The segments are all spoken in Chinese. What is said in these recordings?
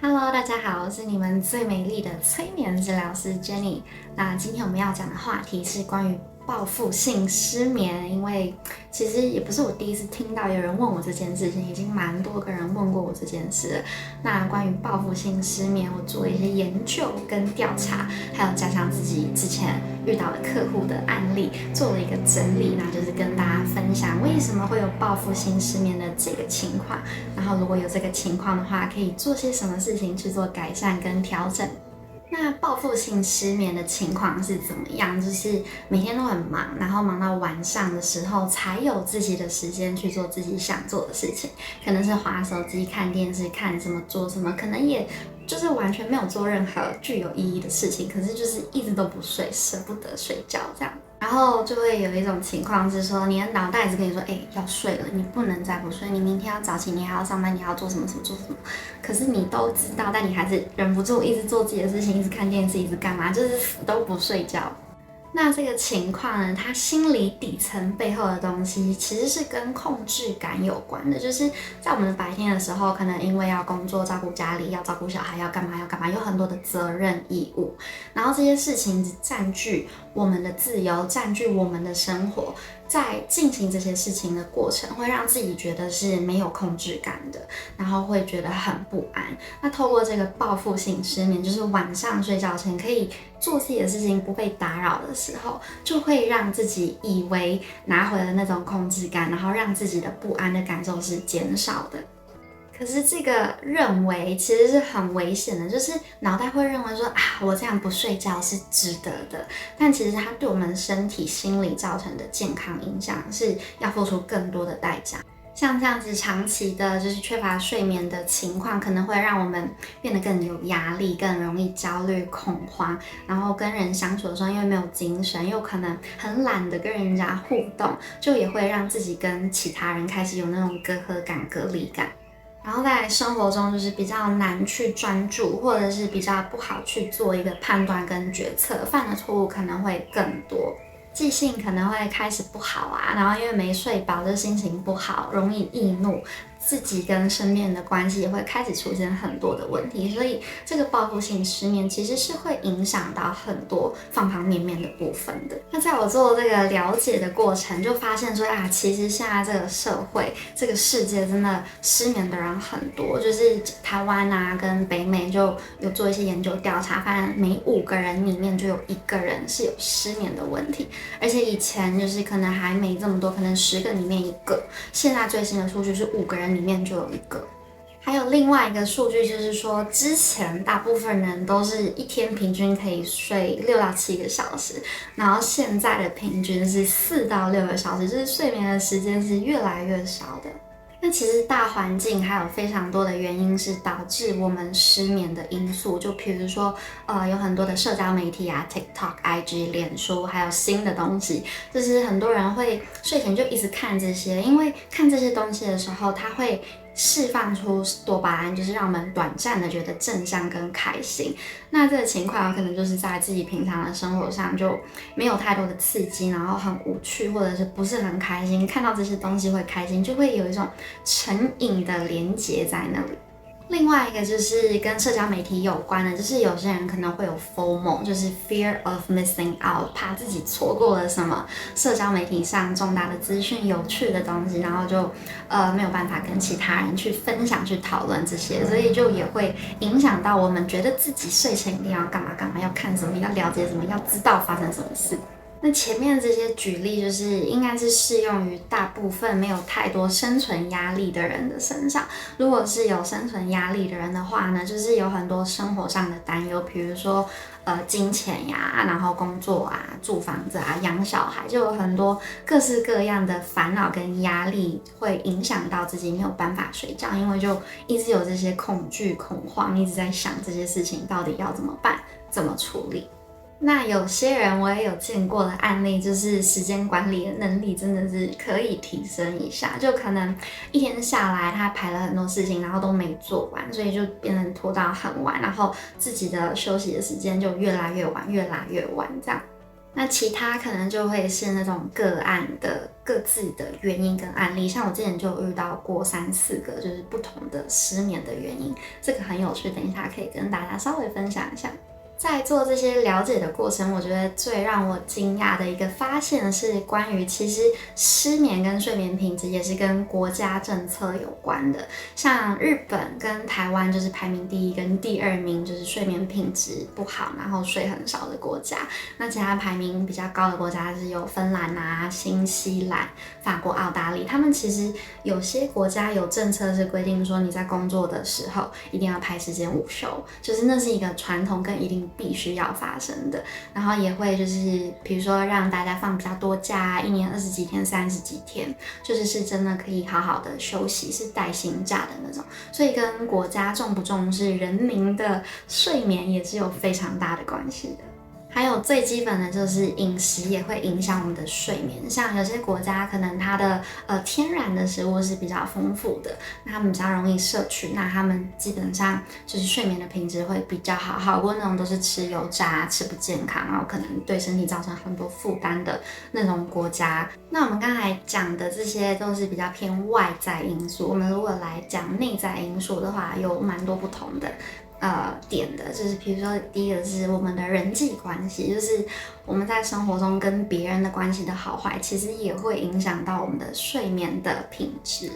Hello，大家好，我是你们最美丽的催眠治疗师 Jenny。那今天我们要讲的话题是关于报复性失眠，因为其实也不是我第一次听到有人问我这件事情，已经蛮多个人问过我这件事了。那关于报复性失眠，我做了一些研究跟调查，还有加上自己之前遇到的客户的案例，做了一个整理，那就是跟大家分享为什么会有报复性失眠的这个情况，然后如果有这个情况的话，可以做些什么事情去做改善跟调整。那报复性失眠的情况是怎么样？就是每天都很忙，然后忙到晚上的时候才有自己的时间去做自己想做的事情，可能是滑手机、看电视、看什么、做什么，可能也就是完全没有做任何具有意义的事情，可是就是一直都不睡，舍不得睡觉这样。然后就会有一种情况是说，你的脑袋一直跟你说，要睡了，你不能再不睡，你明天要早起，你还要上班，你还要做什么什么做什么。可是你都知道，但你还是忍不住一直做自己的事情，一直看电视，一直干嘛，就是死都不睡觉。那这个情况呢，他心理底层背后的东西其实是跟控制感有关的，就是在我们的白天的时候，可能因为要工作、照顾家里、要照顾小孩、要干嘛要干嘛，有很多的责任义务，然后这些事情占据我们的自由，占据我们的生活。在进行这些事情的过程，会让自己觉得是没有控制感的，然后会觉得很不安。那透过这个报复性失眠，就是晚上睡觉前可以做自己的事情不被打扰的时候，就会让自己以为拿回了那种控制感，然后让自己的不安的感受是减少的。可是这个认为其实是很危险的，就是脑袋会认为说我这样不睡觉是值得的，但其实它对我们身体、心理造成的健康影响是要付出更多的代价。像这样子长期的就是缺乏睡眠的情况，可能会让我们变得更有压力，更容易焦虑、恐慌，然后跟人相处的时候，因为没有精神，又可能很懒得跟人家互动，就也会让自己跟其他人开始有那种隔阂感、隔离感。然后在生活中就是比较难去专注，或者是比较不好去做一个判断跟决策，犯的错误可能会更多，记性可能会开始不好啊，然后因为没睡饱就心情不好，容易易怒，自己跟身边人的关系也会开始出现很多的问题，所以这个报复性失眠其实是会影响到很多方方面面的部分的。那在我做这个了解的过程，就发现说其实现在这个社会、这个世界真的失眠的人很多，就是台湾啊跟北美就有做一些研究调查，发现每5个人里面就有1个人是有失眠的问题，而且以前就是可能还没这么多，可能10个里面1个，现在最新的数据是5个人里面就有1个。还有另外一个数据就是说，之前大部分人都是一天平均可以睡6到7个小时，然后现在的平均是4到6个小时，就是睡眠的时间是越来越少的。那其实大环境还有非常多的原因是导致我们失眠的因素，就比如说有很多的社交媒体啊 ，TikTok、IG、脸书，还有新的东西，就是很多人会睡前就一直看这些，因为看这些东西的时候，它会释放出多巴胺，就是让我们短暂的觉得正向跟开心。那这个情况可能就是在自己平常的生活上就没有太多的刺激，然后很无趣，或者是不是很开心，看到这些东西会开心，就会有一种成瘾的连结在那里。另外一个就是跟社交媒体有关的，就是有些人可能会有 FOMO， 就是 Fear of Missing Out， 怕自己错过了什么社交媒体上重大的资讯、有趣的东西，然后就没有办法跟其他人去分享、去讨论这些，所以就也会影响到我们觉得自己睡前一定要干嘛干嘛，要看什么，要了解什么，要知道发生什么事。那前面这些举例就是应该是适用于大部分没有太多生存压力的人的身上。如果是有生存压力的人的话呢，就是有很多生活上的担忧，比如说金钱呀，然后工作啊、住房子啊、养小孩，就有很多各式各样的烦恼跟压力，会影响到自己没有办法睡觉，因为就一直有这些恐惧、恐慌，一直在想这些事情到底要怎么办、怎么处理。那有些人我也有见过的案例，就是时间管理的能力真的是可以提升一下，就可能一天下来他排了很多事情，然后都没做完，所以就变成拖到很晚，然后自己的休息的时间就越来越晚，越来越晚这样。那其他可能就会是那种个案的各自的原因跟案例，像我之前就有遇到过3-4个，就是不同的失眠的原因，这个很有趣，等一下可以跟大家稍微分享一下。在做这些了解的过程，我觉得最让我惊讶的一个发现是关于其实失眠跟睡眠品质也是跟国家政策有关的。像日本跟台湾就是排名第1跟第2名，就是睡眠品质不好，然后睡很少的国家。那其他排名比较高的国家是有芬兰啊、新西兰、法国、澳大利亚。他们其实有些国家有政策是规定说你在工作的时候一定要排时间午休，就是那是一个传统跟一定必须要发生的，然后也会就是比如说让大家放比较多假，1年20几天、30几天，就是真的可以好好的休息，是带薪假的那种，所以跟国家重不重视人民的睡眠也是有非常大的关系的。还有最基本的就是饮食也会影响我们的睡眠，像有些国家可能它的天然的食物是比较丰富的，那他们比较容易摄取，那他们基本上就是睡眠的品质会比较好，好过那种都是吃油炸、吃不健康，然后可能对身体造成很多负担的那种国家。那我们刚才讲的这些都是比较偏外在因素，我们如果来讲内在因素的话，有蛮多不同的。点的，就是比如说第一个是我们的人际关系，就是我们在生活中跟别人的关系的好坏，其实也会影响到我们的睡眠的品质。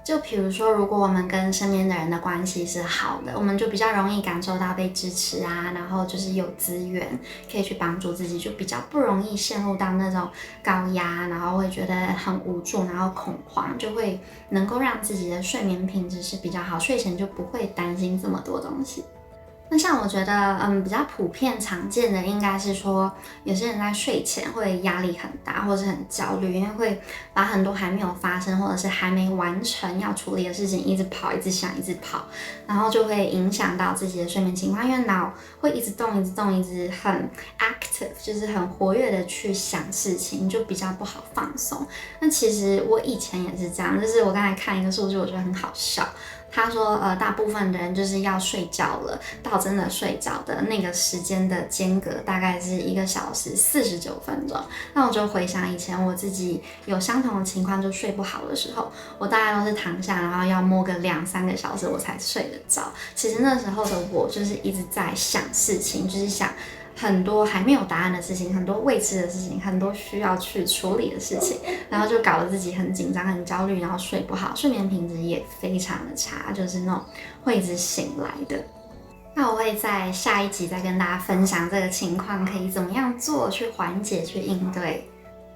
就比如说，如果我们跟身边的人的关系是好的，我们就比较容易感受到被支持啊，然后就是有资源可以去帮助自己，就比较不容易陷入到那种高压，然后会觉得很无助，然后恐慌，就会能够让自己的睡眠品质是比较好，睡前就不会担心这么多东西。那像我觉得，比较普遍常见的应该是说，有些人在睡前会压力很大，或是很焦虑，因为会把很多还没有发生或者是还没完成要处理的事情一直跑、一直想、一直跑，然后就会影响到自己的睡眠情况，因为脑会一直动、一直动、一直很 active， 就是很活跃的去想事情，就比较不好放松。那其实我以前也是这样，就是我刚才看一个数据，我觉得很好笑。他说，大部分的人就是要睡觉了，到真的睡着的那个时间的间隔大概是1个小时49分钟。那我就回想以前我自己有相同的情况，就睡不好的时候，我大概都是躺下，然后要摸个2-3个小时我才睡得着。其实那时候的我就是一直在想事情，就是想很多还没有答案的事情，很多未知的事情，很多需要去处理的事情，然后就搞得自己很紧张、很焦虑，然后睡不好，睡眠品质也非常的差，就是那种会一直醒来的。那我会在下一集再跟大家分享这个情况可以怎么样做去缓解、去应对。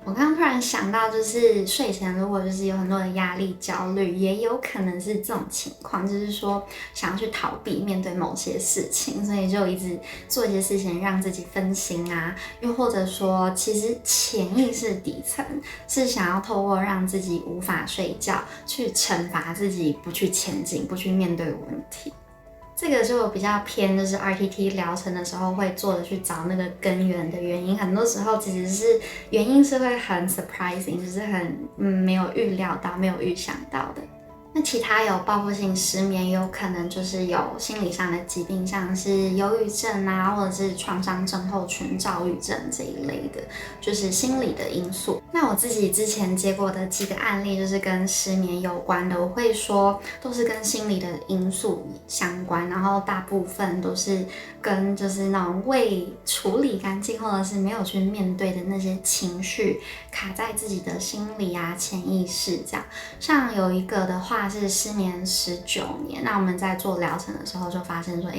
我刚刚突然想到，就是睡前如果就是有很多的压力、焦虑，也有可能是这种情况，就是说想要去逃避面对某些事情，所以就一直做一些事情让自己分心啊，又或者说其实潜意识底层是想要透过让自己无法睡觉，去惩罚自己不去前进、不去面对问题。这个就比较偏，就是 RTT 疗程的时候会做的去找那个根源的原因，很多时候其实是原因是会很 surprising， 就是很没有预料到、没有预想到的。那其他有报复性失眠，也有可能就是有心理上的疾病，像是忧郁症啊，或者是创伤症候群、躁郁症这一类的，就是心理的因素。那我自己之前接过的几个案例，就是跟失眠有关的，我会说都是跟心理的因素相关，然后大部分都是跟就是那种未处理干净，或者是没有去面对的那些情绪卡在自己的心里啊、潜意识这样。像有一个的话是失眠19年，那我们在做疗程的时候就发现说，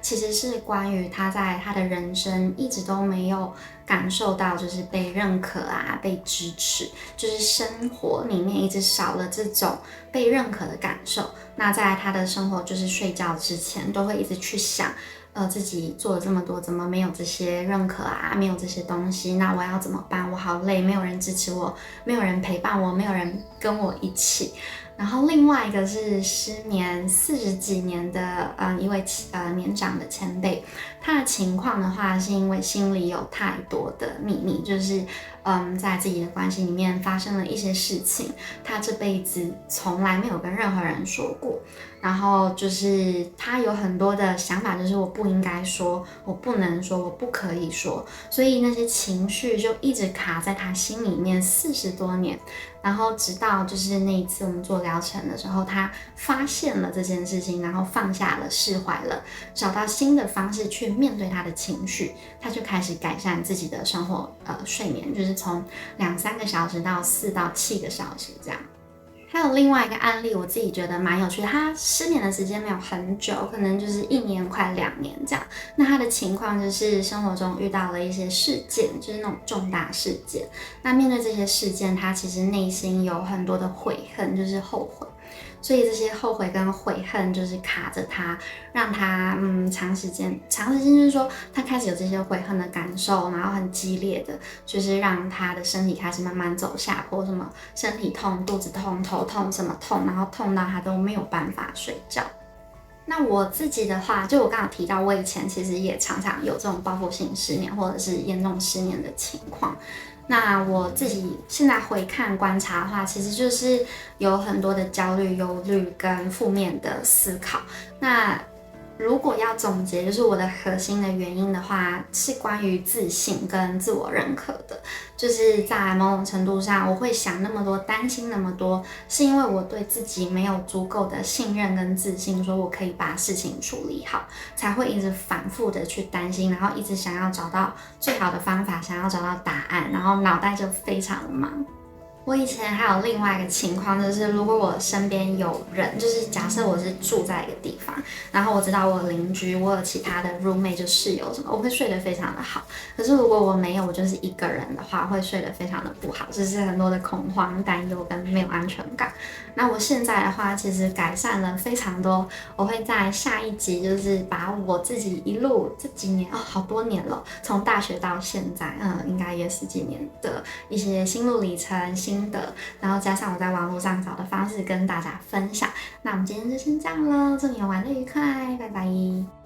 其实是关于他在他的人生一直都没有感受到就是被认可啊、被支持，就是生活里面一直少了这种被认可的感受。那在他的生活就是睡觉之前都会一直去想，自己做了这么多，怎么没有这些认可啊，没有这些东西，那我要怎么办？我好累，没有人支持我，没有人陪伴我，没有人跟我一起。然后另外一个是失眠40几年的一位年长的前辈，他的情况的话是因为心里有太多的秘密，就是在自己的关系里面发生了一些事情，他这辈子从来没有跟任何人说过。然后就是他有很多的想法，就是我不应该说，我不能说，我不可以说，所以那些情绪就一直卡在他心里面40多年。然后直到就是那一次我们做疗程的时候，他发现了这件事情，然后放下了，释怀了，找到新的方式去面对他的情绪，他就开始改善自己的生活，睡眠，就是从2-3个小时到4到7个小时这样。还有另外一个案例，我自己觉得蛮有趣的。他失眠的时间没有很久，可能就是1年快2年这样。那他的情况就是生活中遇到了一些事件，就是那种重大事件。那面对这些事件，他其实内心有很多的悔恨，就是后悔。所以这些后悔跟悔恨就是卡着他，让他长时间就是说他开始有这些悔恨的感受，然后很激烈的，就是让他的身体开始慢慢走下坡，什么身体痛、肚子痛、头痛什么痛，然后痛到他都没有办法睡觉。那我自己的话，就我刚刚提到，我以前其实也常常有这种报复性失眠或者是严重失眠的情况。那我自己现在回看观察的话，其实就是有很多的焦虑、忧虑跟负面的思考。那如果要总结，就是我的核心的原因的话，是关于自信跟自我认可的。就是在某种程度上，我会想那么多，担心那么多，是因为我对自己没有足够的信任跟自信，说我可以把事情处理好，才会一直反复的去担心，然后一直想要找到最好的方法，想要找到答案，然后脑袋就非常的忙。我以前还有另外一个情况，就是如果我身边有人，就是假设我是住在一个地方，然后我知道我有邻居，我有其他的 roommate 就室友什么，我会睡得非常的好。可是如果我没有，我就是一个人的话，会睡得非常的不好，就是很多的恐慌、担忧跟没有安全感。那我现在的话，其实改善了非常多。我会在下一集就是把我自己一路这几年好多年了，从大学到现在，应该也10几年的一些心路历程、心得，然后加上我在网络上找的方式跟大家分享。那我们今天就先这样了，祝你们玩得愉快，拜拜。